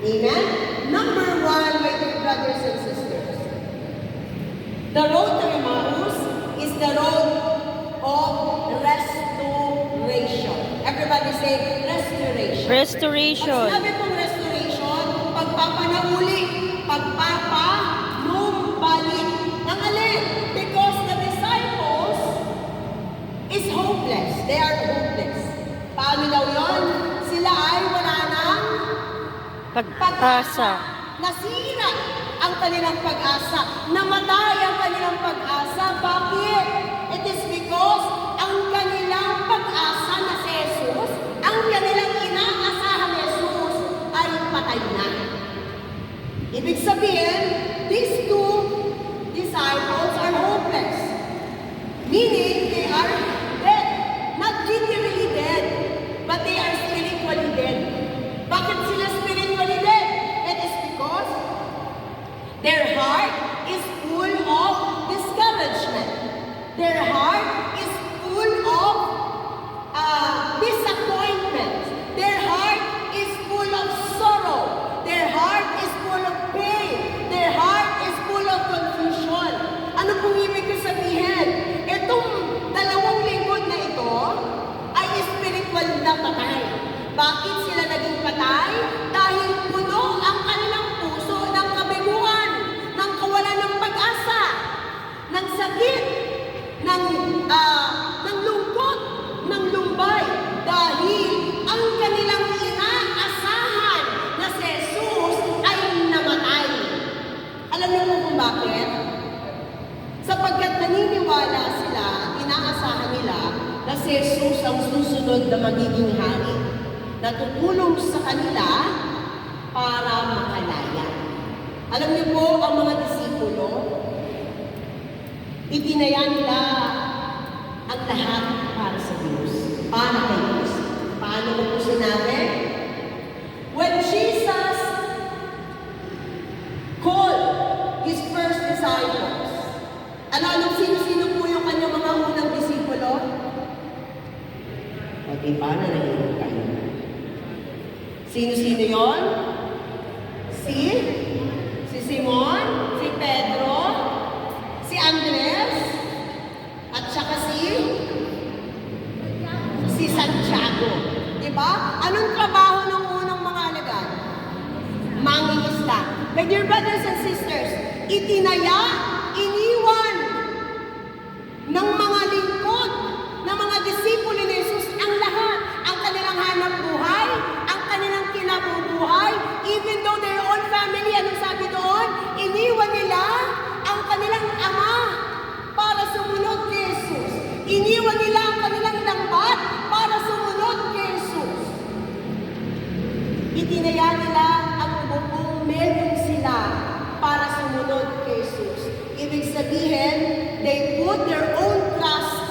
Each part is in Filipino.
Amen? Number one, my dear brothers and sisters, the road to Emmaus is the road of restoration. Everybody say, restoration. Restoration. Pag sinabi pong restoration, pagpapanauli, pagpapanumbalik. Ang alin? Because the disciples is hopeless. They are hopeless. Paano daw yun? Sila ay wala nang Pag-asa. nasira ang kanilang pag-asa. Namatay ang kanilang pag-asa. Bakit? It is because ang kanilang pag-asa na si Jesus, ang kanilang inaasahan ni Jesus ay patay na. Ibig sabihin, these two disciples are hopeless. Meaning, they are dead. Not literally dead, but they are spiritually dead. Bakit sila spiritually dead? It is because their heart is full of discouragement. Their heart is full of disappointment. Their heart is full of sorrow. Their heart is full of pain. Their heart is full of confusion. Ano pong ibig ko sabihin? Itong dalawang lingkod na ito ay spiritual na patay. Bakit sila naging patay? Dahil puno ang kanilang puso ng kabiguan, ng kawalan ng pag-asa, ng sakit, ng lungkot, ng lumbay. Dahil ang kanilang inaasahan na si Jesus ay namatay. Alam niyo po kung bakit? Sapagkat naniniwala sila, inaasahan nila na si Jesus ang susunod na magiging hari, na tutulong sa kanila para makalaya. Alam niyo po, ang mga disipulo, itinaya nila ang lahat para sa Diyos, para kay Diyos. Paano ko po sinabi? When Jesus called His first disciples, anong sino-sino po yung kanyang mga unang disipulo? Okay, paano nahihirap kayo? Sino-sino yon? Si Simon, si Pedro, si Andres, at saka si Santiago. Diba? Anong trabaho ng unang mga alagad? Mangingisda. My dear brothers and sisters, itinaya, iniwan ng mga lingkod, ng mga disipulo ni Jesus ang lahat, ang kanilang hanap buhay, ang kanilang kinabubuhay, even though their own family, anong sabi doon? Iniwan nila ang kanilang ama para sumunod kay Jesus. Iniwan nila ang kanilang lambat para sumunod kay Jesus. Itinaya nila ang buong meron sila para sumunod kay Jesus. Ibig sabihin, they put their own trust,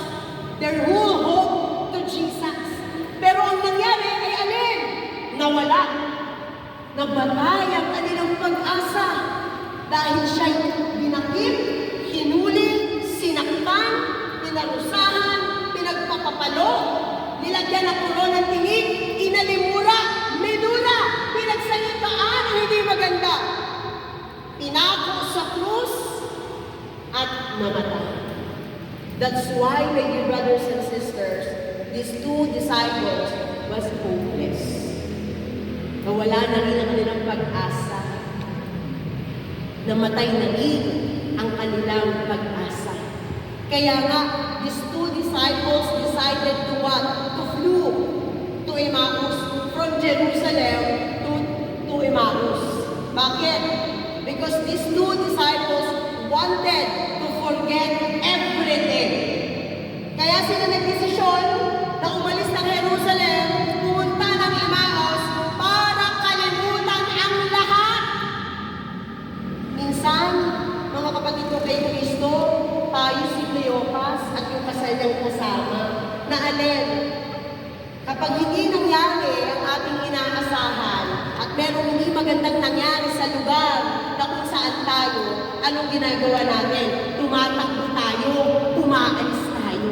their whole hope to Jesus. Pero ang nangyari ay alin? Nawala. Nabatay ang kanilang pag-asa dahil siya'y binakip, hinuli, sinaktan, pinarusahan, pinagpapapalo, nilagyan ng koronang tinig, inalimura, minula, pinagsalitaan ang hindi maganda. Pinako sa krus at namatay. That's why, my dear brothers and sisters, these two disciples was hopeless. Nawala na rin ang kanilang pag-asa. Namatay na rin ang kanilang pag-asa. Kaya nga, these two disciples decided to what? To flew to Emmaus, from Jerusalem to Emmaus. Bakit? Because these two disciples wanted to forget everything. Kaya sila nagdesisyon na umalis ng Jerusalem, pumunta ng Emmaus para kalimutan ang lahat. Minsan, mga kapatid ko kay Kristo, tayo si Cleopas at yung kasal niyang kasama na alin. Kapag hindi nangyari ang ating inaasahan at merong hindi magandang nangyari sa lugar na kung saan tayo, anong ginagawa natin? Tumatakbo tayo, umaalis tayo.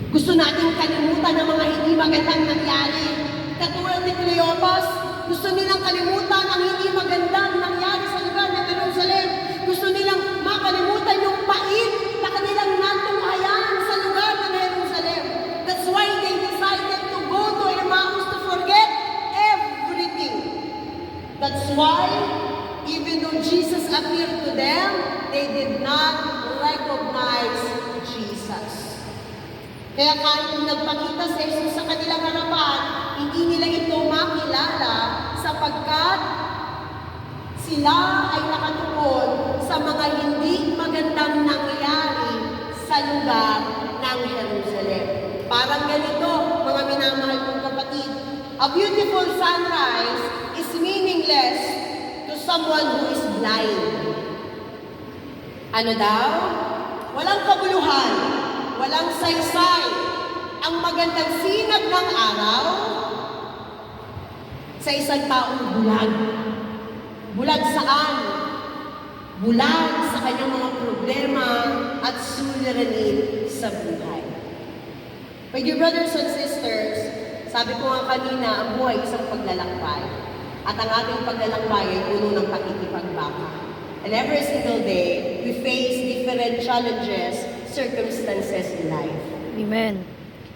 Gusto natin kalimutan ang mga hindi magandang nangyari. Katulad ni Cleopas, gusto nilang That's why, even though Jesus appeared to them, they did not recognize Jesus. Kaya kahit nagpakita si Jesus sa kanilang harapan, hindi nila ito makilala sapagkat sila ay nakatuon sa mga hindi magandang nangyayari sa lugar ng Jerusalem. Parang ganito, mga minamahal kong kapatid, a beautiful sunrise is meaningless to someone who is blind. Ano daw? Walang kabuluhan, walang saysay. Ang magandang sinag ng araw sa isang taong bulag. Bulag saan? Bulag sa kanyang mga problema at suliranin sa buhay. My dear brothers and sisters, sabi ko nga kanina, ang buhay isang paglalakbay. At ang ating paglalakbay ay puno ng pakikipagbaka. And every single day, we face different challenges, circumstances in life. Amen.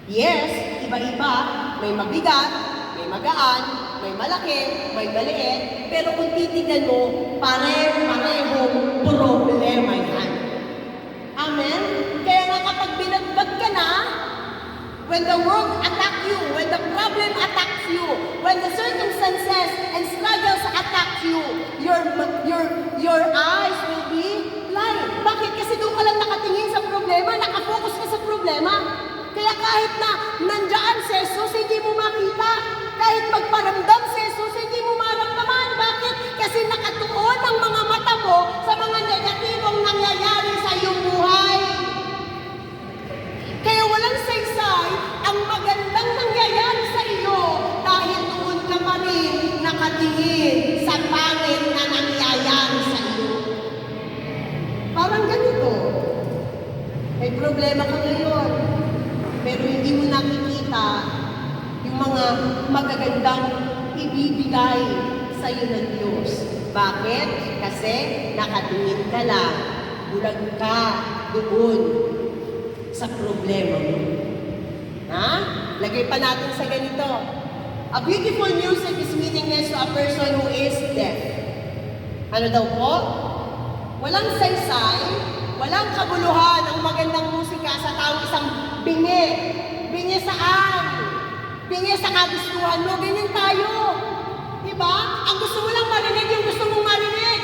Yes, iba-iba, may mabigat, may magaan, may malaki, may maliit, pero kung titignan mo, pare-parehong problema yan. Amen? Kaya nga kapag binagbat ka na, when the world attack you, when the problem attacks you, when the circumstances and struggles attack you, your eyes will be blind. Bakit? Kasi doon ka lang nakatingin sa problema, nakafocus ka sa problema. Kaya kahit na nandiyan si Jesus, hindi mo makita. Kahit magparamdam si Jesus, hindi mo maramdaman. Bakit? Kasi nakatuon ang mga mata mo sa mga negatibong nangyayari sa iyong buhay. Kaya walang saysay ang magandang nangyayari sa iyo dahil doon ka pa rin nakatingin sa pangit na nangyayari sa iyo. Parang ganito. May problema ka ngayon, pero hindi mo nakikita yung mga magagandang ibibigay sa iyo ng Diyos. Bakit? Kasi nakatingin ka lang, bulag ka doon sa problema mo. Ha? Lagay pa natin sa ganito. A beautiful music is meaningless to a person who is deaf. Ano daw po? Walang saysay, walang kabuluhan ang magandang musika sa taong isang bingi. Bingi saan? Bingi sa kagustuhan mo. Ganyan tayo. Diba? Ang gusto mo lang marinig, yung gusto mong marinig.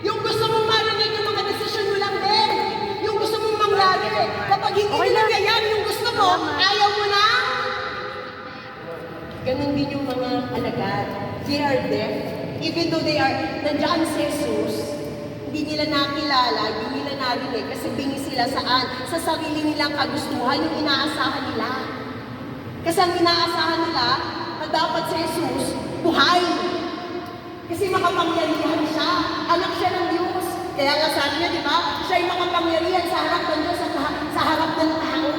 Yung gusto mong marinig, yung mga desisyon mo lang din. Yung gusto mong mangyari. Kapag hindi nangyayari yung gusto mo, ayaw mo na. Ganon din yung mga alagad. They are deaf. Even though they are, nandiyan si Jesus, hindi nila nakilala, hindi nila narinig kasi bingi sila saan? Sa sarili nilang kagustuhan, yung inaasahan nila. Kasi ang inaasahan nila na dapat si Jesus, buhay. Kasi makapangyarihan siya. Anak siya ng Diyos. Kaya nga sabi niya, di ba? Siya ay makapangyarihan sa harap ng Diyos at sa harap ng tao.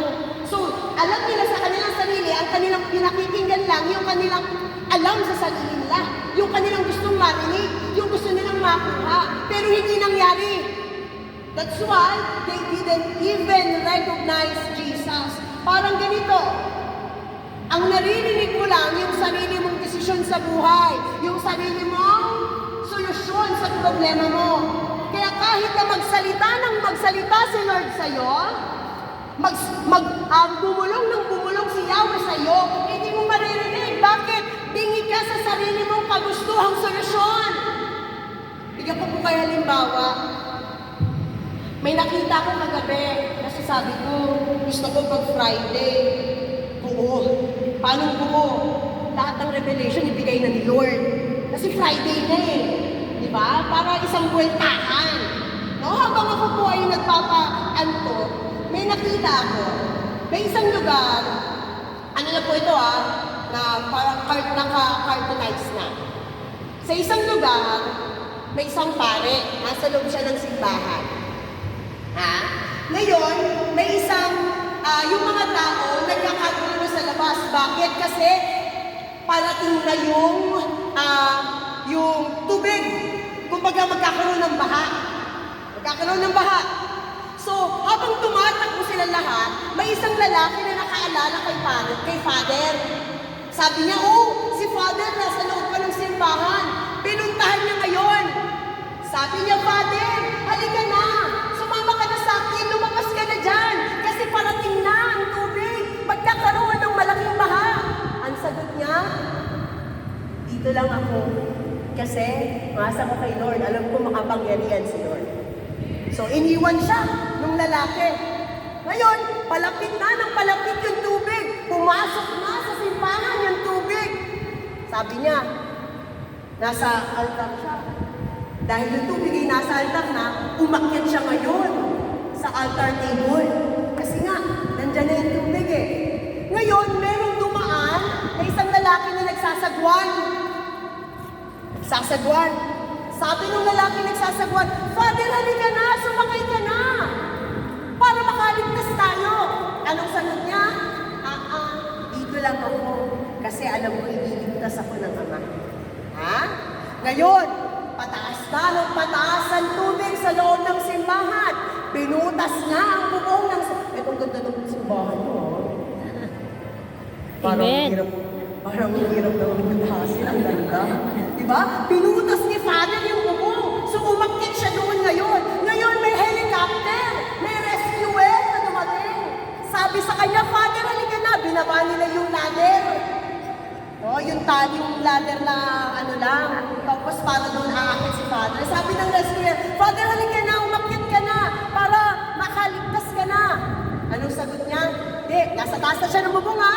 So, alam nila sa kanilang sarili, ang kanilang pinakikinggan lang, yung kanilang alam sa sarili nila. Yung kanilang gustong marinig, yung gusto nilang makuha. Pero hindi nangyari. That's why they didn't even recognize Jesus. Parang ganito. Ang naririnig mo lang yung sarili mong desisyon sa buhay, yung sarili mong solusyon sa problema mo. Kaya kahit na magsalita si Lord sa'yo, bumulong ng bumulong si Yahweh sa'yo, hindi mo maririnig. Bakit? Bingi ka sa sarili mong kagustuhang solusyon. Bigyan ko po kayo halimbawa. May nakita ko kagabi, kasi sabi ko, gusto ko pag Friday, buo. Paano buo? Lahat ng revelation ibigay na ni Lord. Kasi Friday na eh. Di ba? Para isang buweltahan. No? Habang ako po ay nagpapaanto, may nakita ako. May isang lugar, ano na po ito na parang naka-cartonize na. Sa isang lugar, may isang pare, nasa loob siya ng simbahan. Ngayon, may isang, yung mga tao, nagkakagulo sa labas. Bakit? Kasi parating na yung tubig. Kumbaga magkakaroon ng baha. Magkakaroon ng baha. So, habang tumatakbo sila lahat, may isang lalaki na nakaalala kay Father. Sabi niya, si Father nasa loob pa ng simbahan. Pero Sabi niya, Father, halika na. Sumama ka na sa akin, lumabas ka na dyan. Kasi parating na ang tubig. Magkakaroon ng malaking baha. Ang sagot niya, dito lang ako. Kasi, masa ko kay Lord, alam ko makapangyarihan si Lord. So, iniwan siya ng lalaki. Ngayon, palapit na ng palapit yung tubig. Pumasok na sa simbahan yung tubig. Sabi niya, nasa altar siya. Dahil yung tubig ay nasa altar na, umakyat siya ngayon sa altar table. Kasi nga, nandyan na yung tubig eh. Ngayon, merong dumaan na isang lalaki na nagsasagwan. Nagsasagwan. Sabi ng lalaki nagsasagwan, Father, halika na, sumakay ka na. Para makaligtas tayo. Anong sagot niya? Dito lang ako. Kasi alam ko, ililigtas ako ng Ama. Ha? Ngayon, pataas na ng pataas ang tubig sa loob ng simbahan. Pinutas niya ang bubong ng... Itong ganda ng simbahan mo. Parang hirap na magpatahasin. Ang ganda. Diba? Pinutas ni Father yung bubong. So umakyat siya doon ngayon. Ngayon may helicopter. May rescuer na dumating. Sabi sa kanya, Father, halika na. Binaba nila yung ladder. Yung ladder na ano lang. Tapos para doon aakit si Father. Sabi ng rescuer, Father, halika na. Umakyat ka na. Para makaligtas ka na. Anong sagot niya? Hindi. Nasa taas na siya ng bubong ha.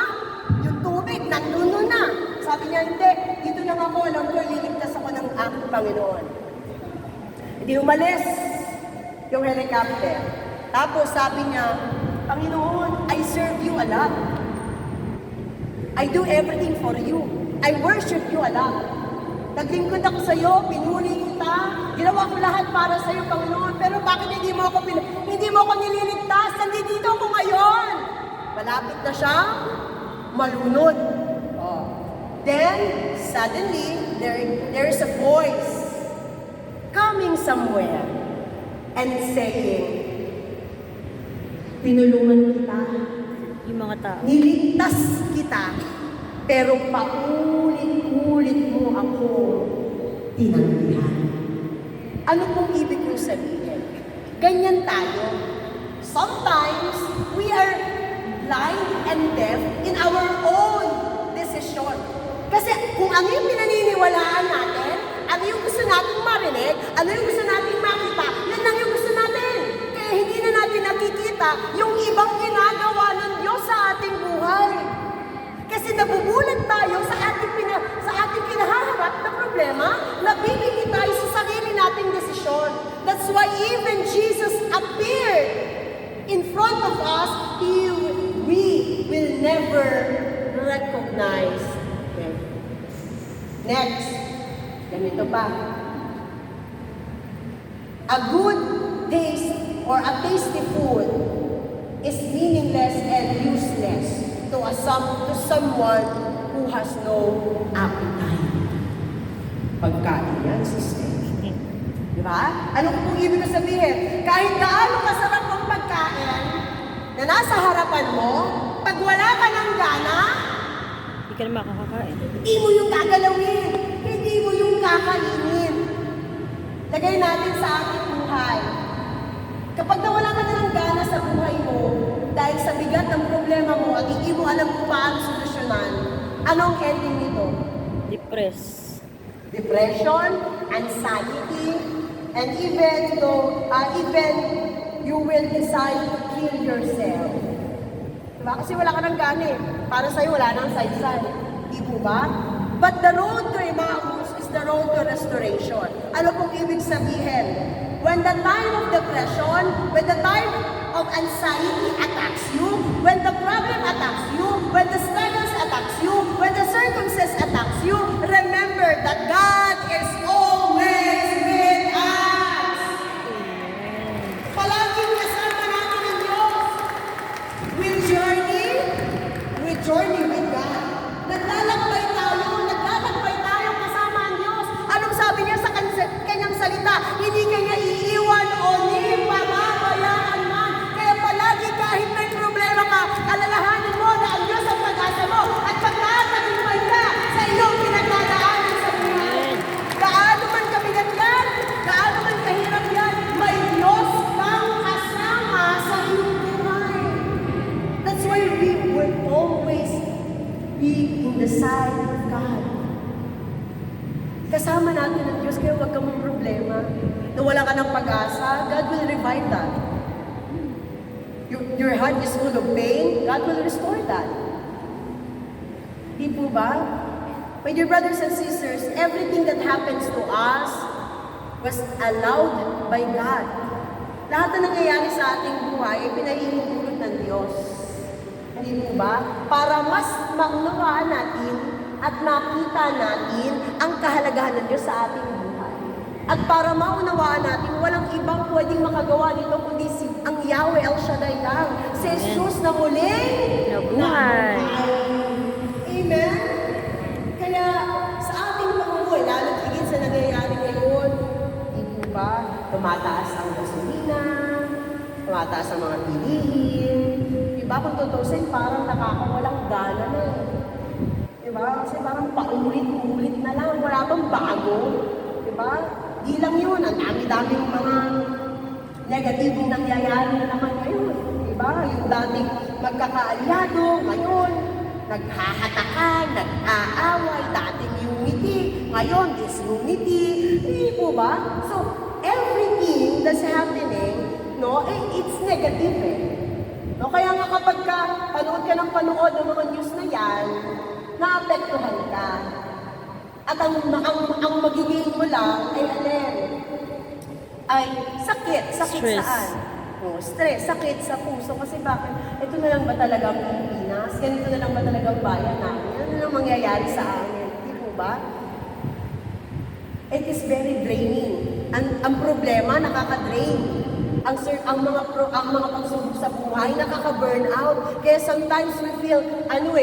Yung tubig, nandun na. Sabi niya, hindi. Dito lang ako. Alam ko, liligtas ako ng aking Panginoon. Hindi umalis yung helicopter. Tapos sabi niya, Panginoon, I serve you a lot. I do everything for you. I worship you a lot. Naglingkod ako sa iyo, pinuri kita, ginawa ko lahat para sa iyo, Panginoon. Pero bakit hindi mo ako nililigtas? Nandito ako ngayon. Malapit na siya, malunod. Then, suddenly, there is a voice coming somewhere and saying, tinulungan kita. Yung mga tao. Niligtas kita, pero paulit-ulit mo ako tinanggihan. Ano pong ibig kong sabihin? Ganyan tayo. Sometimes, we are blind and deaf in our own decision. Kasi kung ano yung pinaniniwalaan natin, ano yung gusto natin marinig, ano yung gusto natin makita, yan lang yung gusto natin. Kaya hindi na natin nakikita yung ibang ginagawa ng Diyos sa ating buhay. Kasi nabubulag tayo sa ating kinaharap na problema, nabibigay tayo sa sarili nating desisyon. That's why even Jesus appeared in front of us, we will never recognize Him. Next, ganito pa. A good taste or a tasty food is meaningless and useless to someone who has no appetite. Pagkain yan, sister. Di ba? Ano kung ibig ko sabihin? Kahit gaano kasarap ang pagkain na nasa harapan mo, pag wala ka ng gana, Hindi ka na makakakain. hindi mo yung gagalawin. Hindi mo yung kakainin. Lagay natin sa ating buhay. Kapag nawala ka na ng gana sa buhay mo, dahil sa bigat ng problema mo at hindi mo alam kung paano solusyonan, anong ending nito? Depression, anxiety, and even you will decide to kill yourself. Diba? Kasi wala ka ng gana eh. Para sa'yo, wala nang saysay. Di po ba? But the road to Emmaus is the road to restoration. Ano pong ibig sabihin? When the time of depression, when the time of anxiety attacks you, when the problem attacks you, when the struggles attacks you, when the circumstances attacks you, remember that God is always with us. Palaging kasama natin ang Diyos. We journey with God. Naglalakbay tayo kasama ang Diyos. Anong sabi niya sa kanyang salita? Hindi kanya iiwan o ni pababayaan man. Kaya palagi kahit may problema ka, alalahanin mo na ang Diyos ang pag-asa mo at pagkatagumpay ka sa iyong pinagdadaanan sa buhay. Gaano man kabigat yan, gaano man Kasama natin ang Diyos, kaya huwag kang problema. Nawala ka ng pag-asa, God will revive that. Your heart is full of pain, God will restore that. Di po ba? My dear brothers and sisters, everything that happens to us was allowed by God. Lahat na nangyayari sa ating buhay ay pinahihintulot ng Diyos. Hindi po ba? Para mas maunawaan natin at makita natin ang kahalagahan ng Diyos sa ating buhay. At para maunawaan natin, walang ibang pwedeng makagawa nito kundi ang Yahweh El Shaddai lang. Si Jesus na muling Nabuhay. Amen? Kaya sa ating pamumuhay, lalo higit sa nangyayari ngayon, di po ba, tumataas ang gasolina, tumataas ang mga bilihin. Di ba, kung tutusin, parang nakakawalang gana na eh. Di ba? Kasi parang paulit-ulit na lang, wala bang bago. Di ba? Di lang yun, ang dami-daming mga negatibong nangyayari na naman ngayon. Di ba? Yung dating magkakaalyado, ngayon, naghahatakan, nag-aaway, dating unity, ngayon disunity. Hindi po ba? So, everything that's happening, no, it's negative eh. No, kaya nga kapag panood ka ng panood ng mga news na yan, naapektuhan ka. At ang magiging mo lang ay alin? Ay sakit. Sakit Stress. saan? Oh, stress, sakit sa puso. Kasi bakit? Ito na lang ba talaga ang Pilipinas? Ganito na lang ba talaga ang bayan namin? Ano lang mangyayari sa amin? Di po ba? It is very draining. Ang problema, nakaka-drain. Ang mga pagsubok sa buhay, nakaka-burn out. Kaya sometimes we feel,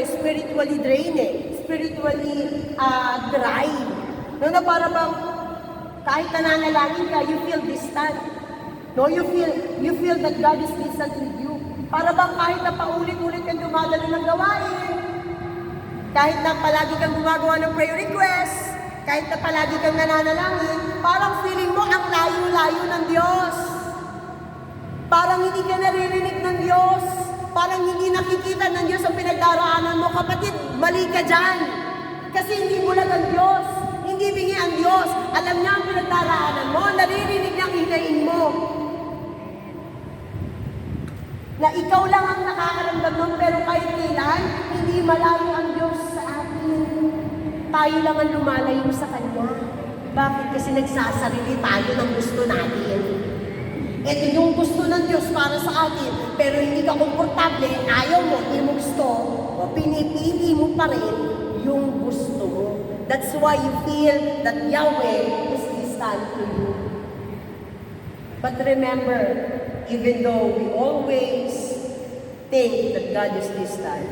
spiritually drained, spiritually dry. No, na para bang kahit nananalangin ka, you feel distant. No, you feel that God is distant with you. Para bang kahit na paulit-ulit kang dumadalo ng gawain, kahit na palagi kang gumagawa ng prayer request, kahit na palagi kang nananalangin, parang feeling mo ang layo-layo ng Diyos. Parang hindi ka naririnig ng Diyos. Parang hindi nakikita ng Diyos ang pinagdaraanan mo. Kapatid, mali ka dyan. Kasi hindi mo lang ang Diyos. Hindi bingi ang Diyos. Alam niya ang pinagdaraanan mo. Naririnig niya ang hinain mo. Na ikaw lang ang nakakaramdam nun, pero kahit kailan, hindi malayo ang Diyos sa atin. Tayo lang ang lumalayo sa Kanya. Bakit? Kasi nagsasarili tayo ng gusto natin. Ito yung gusto ng Diyos para sa atin, pero hindi ka komportable, ayaw mo, hindi mo gusto, o pinipili mo pa rin yung gusto mo. That's why you feel that Yahweh is distant to you. But remember, even though we always think that God is distant,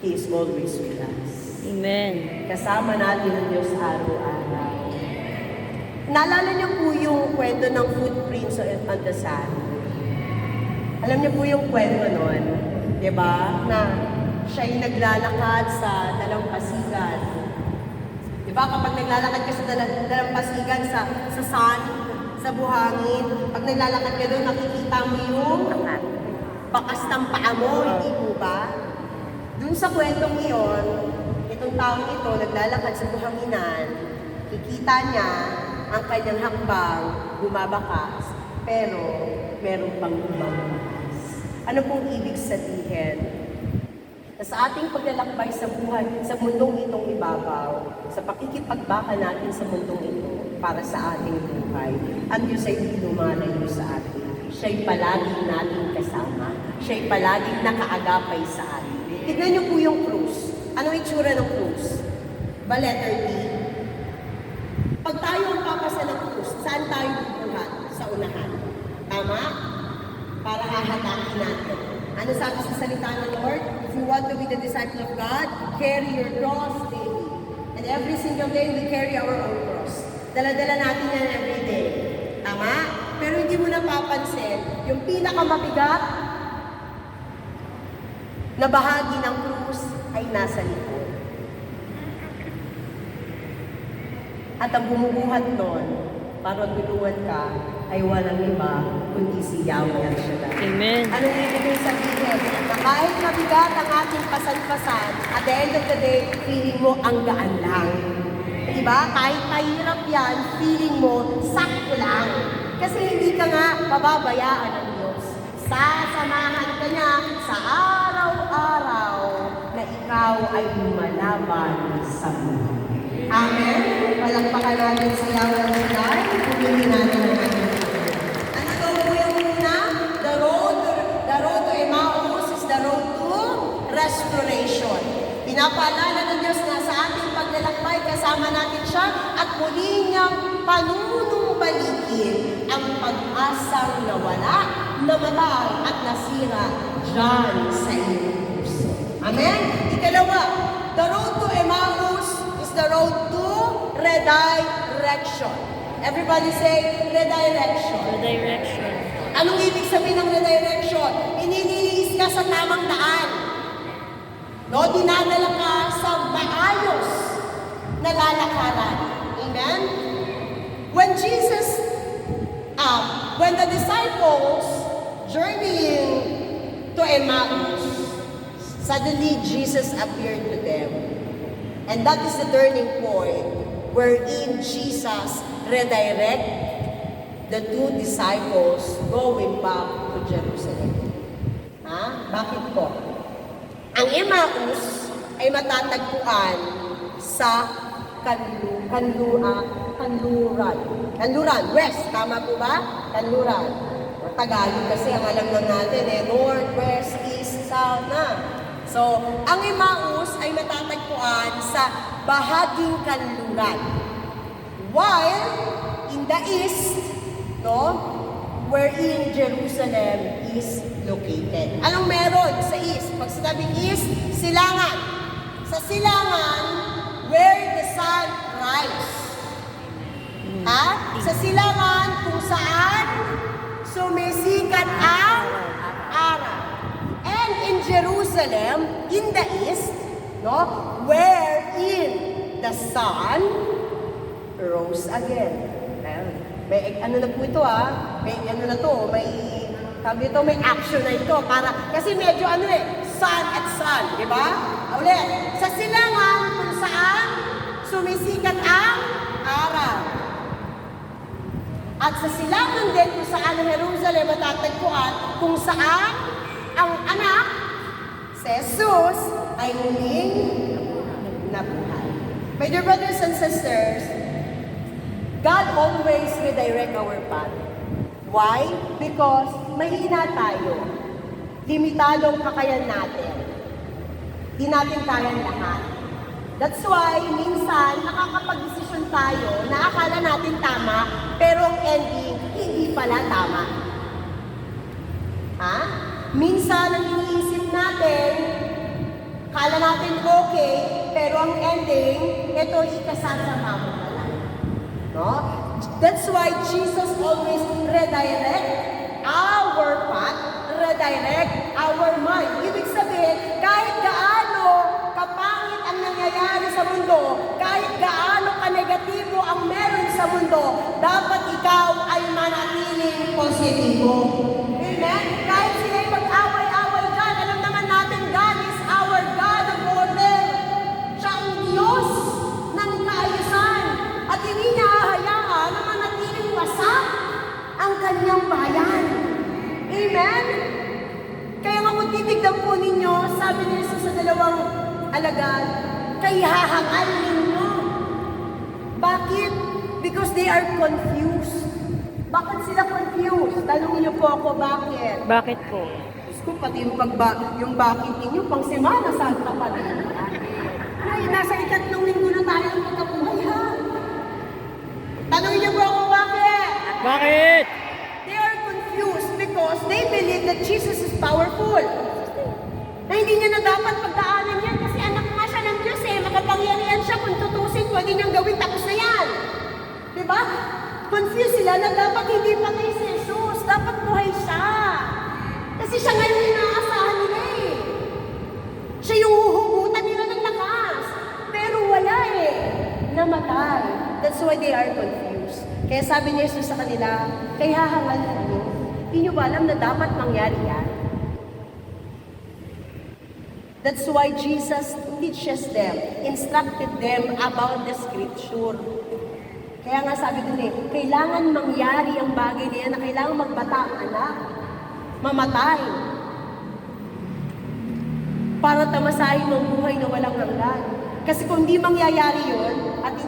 He is always with us. Amen. Kasama natin ang Diyos araw-araw. Naalala niyo po yung kwento ng footprints on the sand? Alam niyo po yung kwento nun, di ba? Na siya'y naglalakad sa dalampasigan. Di ba? Kapag naglalakad ka sa dalampasigan sa sand, sa buhangin, pag naglalakad ka doon, nakikita mo yung bakas ng paa mo, hindi po ba? Doon sa kwentong iyon, itong taong ito, naglalakad sa buhanginan, kikita niya ang kanyang hakbang bumabakas, pero meron pang ibang bakas. Ano pong ibig sabihin? Na sa ating paglalakbay sa buhay, sa mundong itong ibabaw, sa pakikipagbaka natin sa mundong ito para sa ating buhay, ang Diyos ay hindi lumalayo sa atin. Siya'y palaging nating kasama. Siya'y palaging nakaagapay sa atin. Tignan niyo po yung krus. Anong itsura ng krus? Ba letter D? Pag tayo ang papasa ng krus, saan tayo bubuhat? Sa unahan. Tama? Para hahatakin natin. Ano sabi sa salita ng Lord? If you want to be the disciple of God, carry your cross daily. And every single day, we carry our own cross. Dala-dala natin yan every day. Tama? Pero hindi mo napapansin, yung pinakamabigat na bahagi ng krus ay nasa likod. At ang bumubuhat doon, para tulungan ka, ay walang iba, kundi si Yahweh ang Shaddai. Amen. Anong ibig sabihin? Na kahit mabigat ang ating pasan-pasan, at the end of the day, feeling mo ang gaan lang. Diba? Kahit mahirap yan, feeling mo, sakto lang. Kasi hindi ka nga pababayaan ng Diyos. Sasamahan ka niya sa araw-araw na ikaw ay lumalaban sa buhay. Amen? Palakpakan natin sa Yahweh ng Lord. Pumili natin ang ating Panginoon. Ano daw po yung una? The road to Emmaus is the road to restoration. Pinapaalala ng Diyos na sa ating paglalakbay, kasama natin siya at muli niyang panunumbalikin ang pag-asang nawala, namatay at nasira dyan sa iyong puso. Amen? Ikalawa, the road to Emmaus is the road to redirection. Everybody say, redirection. Redirection. Anong ibig sabihin ng redirection? Inililis ka sa tamang daan. No, dinadala ka sa maayos na lalakaran. Amen? When the disciples journeying to Emmaus, suddenly Jesus appeared to them. And that is the turning point wherein Jesus redirect the two disciples going back to Jerusalem. Bakit po? Ang Emmaus ay matatagpuan sa Kanluran, west. Tama po ba? Kanluran. Tagalog kasi ang alam lang natin north, west, east, south na. So, ang Emmaus ay matatagpuan sa bahaging kanluran. While in the east, wherein Jerusalem is located. Anong meron sa east? Pag sinabing east, silangan. Sa silangan, where the sun rises. Sa silangan kung saan sumisikat ang araw. And in Jerusalem, in the east, wherein the sun rose again. May ano na po ito may ano na to, may sabi ito, may action na ito para kasi medyo sun at sun, di ba? Ulit, sa silangan kung saan sumisikat ang araw. At sa silangan din kung saan ang Jerusalem matatagpuan, kung saan ang anak, si Jesus, ay muling nabuhay. My dear brothers and sisters, God always redirect our path. Why? Because mahina tayo. Limitadong kakayan natin. Di natin kayang lahat. That's why, minsan, nakakapag-desisyon tayo na akala natin tama, pero ang ending, hindi pala tama. Minsan, ang iniisip natin, akala natin okay, pero ang ending, ito ikasasama mo pala. That's why Jesus always redirect our path, redirect our mind. Ibig sabihin, kahit gaano kapangit ang nangyayari sa mundo, kahit gaano ka-negatibo ang meron sa mundo, dapat ikaw ay manatiling positibo. Amen? Kahit sila'y mag-away-away dyan, alam naman natin, God is our God of order. Siya ang Diyos ng kaayusan. At hindi niya hahayaan na manatiling wasak ang kanyang bayan. Amen? Kaya nga kung titignan po ninyo, sabi ni Jesus sa dalawang alagad, kay hahangal ninyo. Bakit? Because they are confused. Bakit sila confused? Tanungin niyo po ako, bakit? Bakit po? Diyos ko, pati yung bakit ninyo, pang Semana Santa pa rin. Ay, nasa ikatlong linggo na tayo ng pagkabuhay, ha? Tanungin niyo po ako, bakit? Bakit? They are confused because they believe that Jesus is powerful. Na hindi niya na dapat pagdaanan yan kasi anak nga siya ng Diyos makapangyarihan siya kung tutusin, pwede niyang gawin, tapos na yan. Diba? Confused sila na dapat hindi patay si Jesus, dapat buhay siya. Kasi siya nga yung inaasahan nila Siya yung huhugutan nila ng lakas. Pero wala namatay. That's why they are confused. Kaya sabi ni Jesus sa kanila, kaya hahangal ninyo. Hindi nyo ba alam na dapat mangyari yan? That's why Jesus teaches them, instructed them about the scripture. Kaya nga sabi dun kailangan mangyari ang bagay na yan na kailangan magbata ang anak, mamatay, para tamasahin ang buhay na walang hanggan. Kasi kung di mangyayari yun, at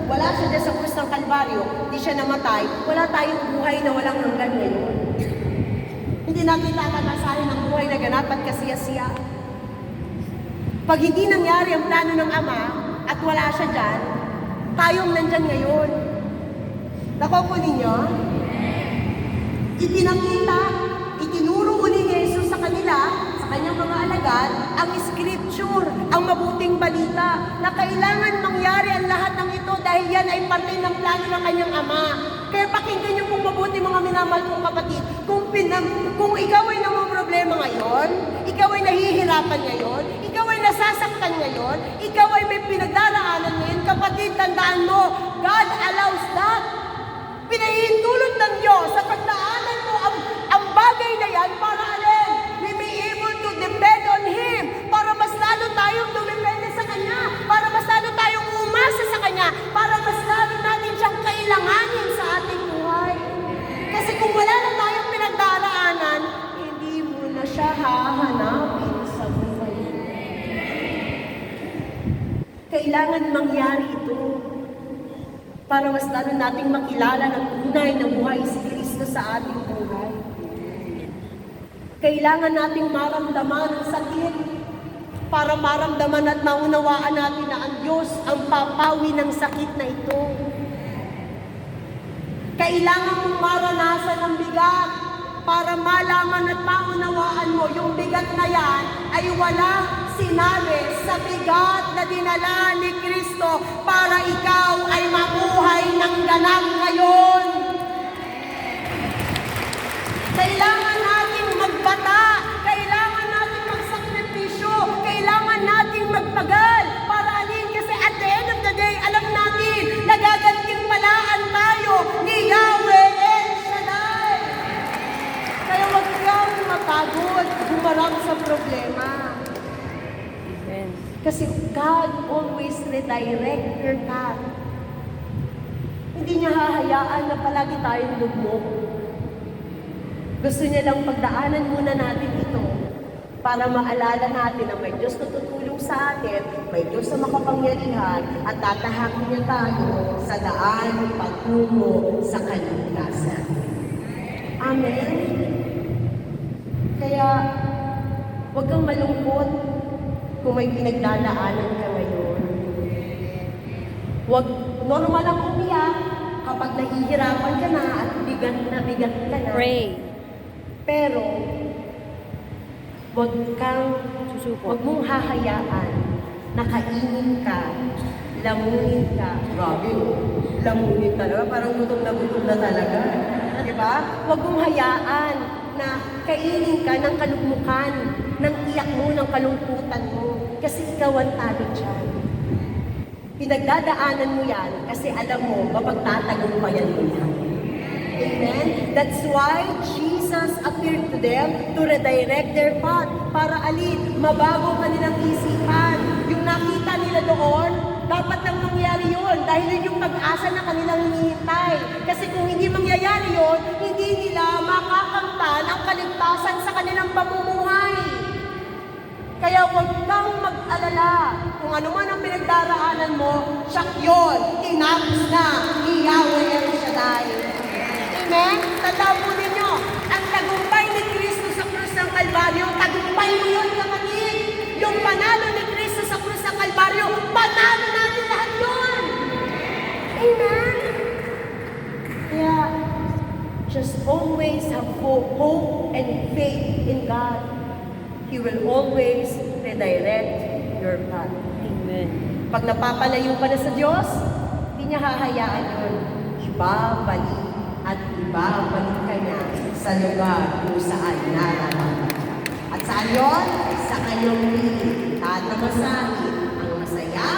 wala siya dyan sa krus ng Kalbaryo, hindi siya namatay, wala tayong buhay na walang hanggan ngayon. Hindi natin tatamasahin ang buhay na ganap at kasiyasiya. Pag hindi nangyari ang plano ng Ama at wala siya dyan, tayong nandyan ngayon. Nakukunin niyo? Ipinakita, itinuro uli ni Jesus sa kanila, sa kanyang mga alagad, ang scripture, ang mabuting balita, na kailangan mangyari ang lahat ng ito dahil yan ay parte ng plano ng kanyang Ama. Kaya pakinggan niyo kung mabuti mga minamahal kong kapatid, kung ikaw ay namumroblema ngayon, ikaw ay nahihirapan ngayon, ikaw ay nasasaktan ngayon, ikaw ay may pinagdaraanan ngayon, kapatid, tandaan mo, God allows that. Pinahihintulot ng Diyos sa pagdaanan mo ang bagay na yan para alin? We may able to depend on Him, para mas lalo tayong dumepende sa Kanya, para mas lalo tayong umasa sa Kanya, para mas lalo natin siyang kailanganin sa ating buhay. Kasi kung wala na tayong pinagdaraanan, hindi mo na siya hahanapin sa buhay. Kailangan mangyari ito para mas lalo nating makilala ng tunay na buhay si Kristo sa ating buhay. Kailangan nating maramdaman ang sakit para maramdaman at maunawaan natin na ang Diyos ang papawi ng sakit na ito. Kailangan mong maranasan ang bigat para malaman at maunawaan mo yung bigat na yan ay walang sinabi sa bigat na dinala ni Kristo para ikaw ay mabuhay ng ganap ngayon. Kailangan natin magbata, kailangan natin magsakripisyo, kailangan natin magpagal para alin kasi at the end of the day, alam natin, nagaganting palaan tayo ni Yahweh El Shaddai. Kaya huwag kang mapagod, humarap sa problema. Amen. Kasi God always redirect your path. Hindi niya hahayaan na palagi tayong lugmok. Gusto niya lang pagdaanan muna natin ito para maalala natin na may Diyos na tutulong sa atin, may Diyos na makapangyarihan at tatahakin niya tayo sa daan patungo sa kaligtasan. Amen? Kaya, huwag kang malungkot kung may pinagdadaanan ka ngayon. Huwag normal ang umiyak kapag nahihirapan ka na at bigat ka na. Pray. Pero, huwag Susuko. mong hahayaan na kainin ka, lamunin ka. Grabe, lamunin talaga. Parang gutom na talaga. Diba? Huwag mong hayaan na kainin ka ng kalugmukan, ng iyak mo, ng kalungkutan mo. Kasi ikaw ang talo dyan. Pinagdadaanan mo yan kasi alam mo, mapagtatagumpayan mo yan. Amen? That's why Jesus appeared to them to redirect their path. Para alin, mabago kanilang isipan. Yung nakita nila doon, dapat nang mangyari yun. Dahil yun yung pag-asa na kanilang hinihintay. Kasi kung hindi mangyayari yun, hindi nila makakamtan ang kaligtasan sa kanilang pamumuhay. Kaya huwag kang mag-alala. Kung ano man ang pinagdaraanan mo, siyak yun. Tinapos na ni Yahweh El Shaddai. Amen? Tandaan po ninyo, ang tagumpay ni Kristo sa krus ng Kalbaryo, tagumpay mo yun, kapatid. Yung panalo ni Kristo sa krus ng Kalbaryo, panalo natin lahat yun. Amen? Kaya, just always have hope and faith in God. He will always redirect your path. Amen. Pag napapalayo ka na sa Diyos, hindi niya hahayaan yun. Ibabalik at ibabalik ka niya sa lugar kung saan nararapat. At saan yun? Sa kanyang piling. Tatamasahin ang masaya,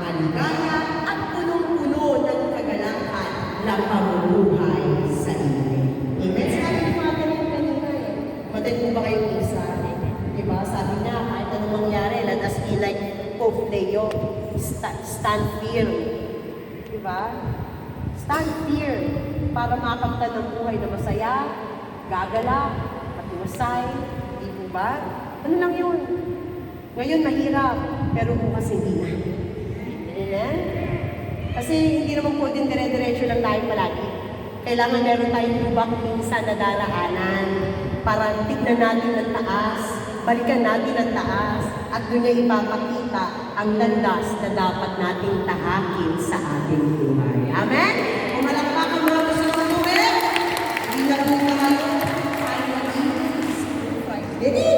maligaya, at punong-puno ng kagalakan na pamumuhay sa iyo. Amen? Sabi ni Father kanina eh. Matay po ba kayong isa? Diba? Sabi niya, kahit anong mangyari stand firm. Diba? Stand firm para makamtan ng buhay na masaya, gagala, matiwasay. Di po ba? Ano lang yun? Ngayon mahirap, pero bukas hindi na. Amen? Kasi hindi naman po din dire-diretso lang tayo palagi. Kailangan meron tayong lubak minsan na daraanan para tignan natin ang taas, balikan natin ang taas, at doon niya ipapakita ang landas na dapat nating tahakin sa ating buhay. Amen? Pumalakpakan mga gusto ng Noel. Hindi na po tayo Ready?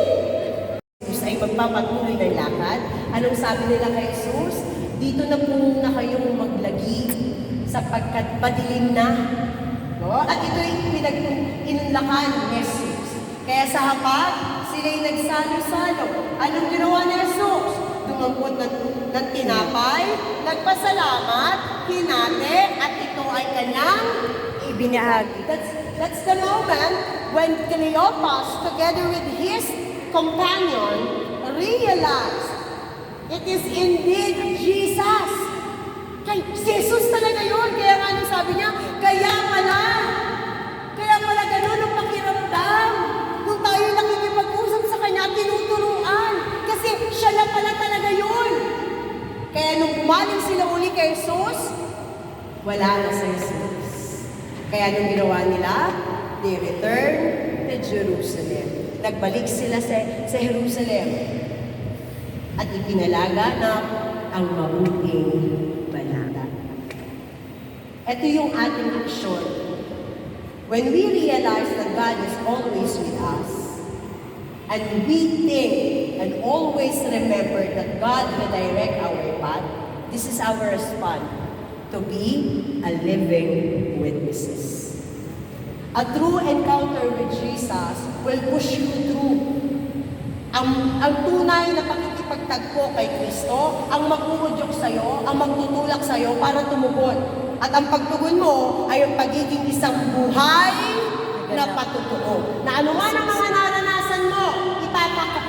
Jesus ay magpapatuloy ng lakad. Anong sabi nila kay Jesus? Dito na po na kayong maglagi sapagkat padilim na. No? At ito ay inunlakan ni Jesus. Kaya sa hapag, sila'y nagsalo-salo. Anong ginawa ni Jesus? Dumampot ng tinapay, nagpasalamat, hinati, at ito ay kanyang ibinahagi. That's the moment when Cleopas, together with his companion, realized it is indeed Jesus. Kay Jesus talaga yun. Kaya nga nung sabi niya, kaya pala ganun ang pakiramdam. Kung tayo nakikipag-usap sa kanya, tinuturuan. Kasi siya na pala talaga yun. Kaya nung umaling sila uli kay Jesus, wala na si Jesus. Kaya nung ginawa nila, they returned to Jerusalem. Nagbalik sila sa Jerusalem. At ipinalaganap ang mabuting balita. Ito yung ating aksyon. When we realize that God is always with us, and we think and always remember that God will direct our path, this is our response to be a living witnesses. A true encounter with Jesus will push you through. Ang tunay na pakikipagtagpo kay Kristo, ang mag-uudyok sa'yo, ang magtutulak sa'yo para tumugon. At ang pagtugon mo ay ang pagiging isang buhay na patutuo. Na anuman ang mga naranasan mo,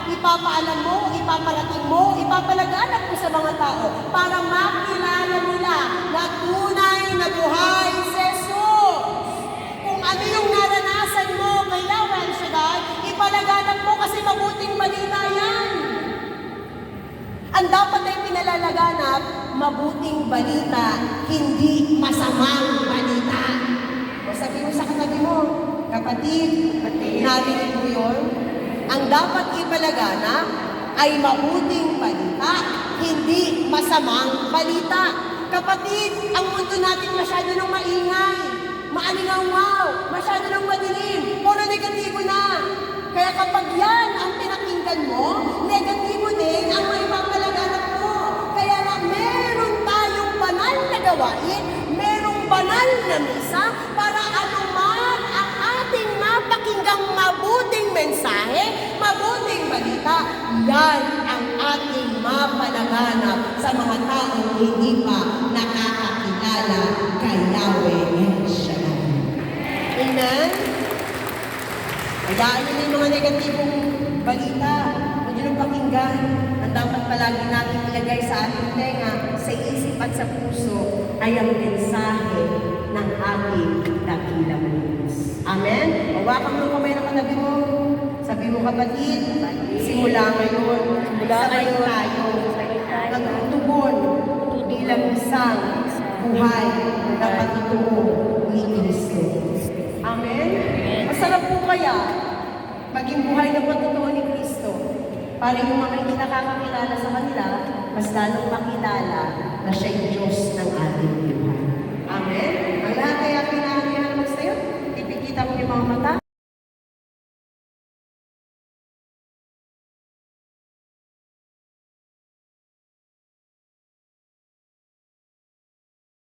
ipapaalam mo, ipaparating mo, ipapalaganap mo sa mga tao para makilala nila na tunay na buhay si Jesus. Kung ano yung naranasan mo kay Yahweh Shaddai, ipalaganap mo kasi mabuting balita yan. Ang dapat ay pinalalaganap, mabuting balita, hindi masamang balita. O sabi mo sa katabi mo, kapatid, narinig mo yun? Ang dapat ipalaganap ay mabuting balita, hindi masamang balita. Kapatid, ang mundo natin masyado nang maingay, maalingaw-ngaw, masyado nang madilim, puro negatibo na. Kaya kapag yan ang pinakinggan mo, negatibo din ang maipapalaganap mo. Kaya nga meron tayong banal na gawain, merong banal na misa, para anuman ang ating mapakinggang mabuting mensahe, mabuting balita, yan ang ating mapalaganap sa mga taong hindi pa nakakakilala kay Yahweh Shaddai. Amen? Hayaan nyo yung mga negatibong balita. Huwag nyo nang pakinggan. Ang dapat palagi natin ilagay sa ating tenga, sa isip at sa puso, ay ang mensahe ng ating dakilang Diyos. Amen? Hawakan mo kamay ng katabi mo. Sabi mo, kapatid, simula ngayon, sabay tayo, nagtutugon bilang isang buhay na patutuo ni Kristo. Amen? Masarap po kaya maging buhay na patutuo ni Kristo para yung mga hindi nakakakilala sa kanila, mas lalong makilala na siya yung Diyos ng ating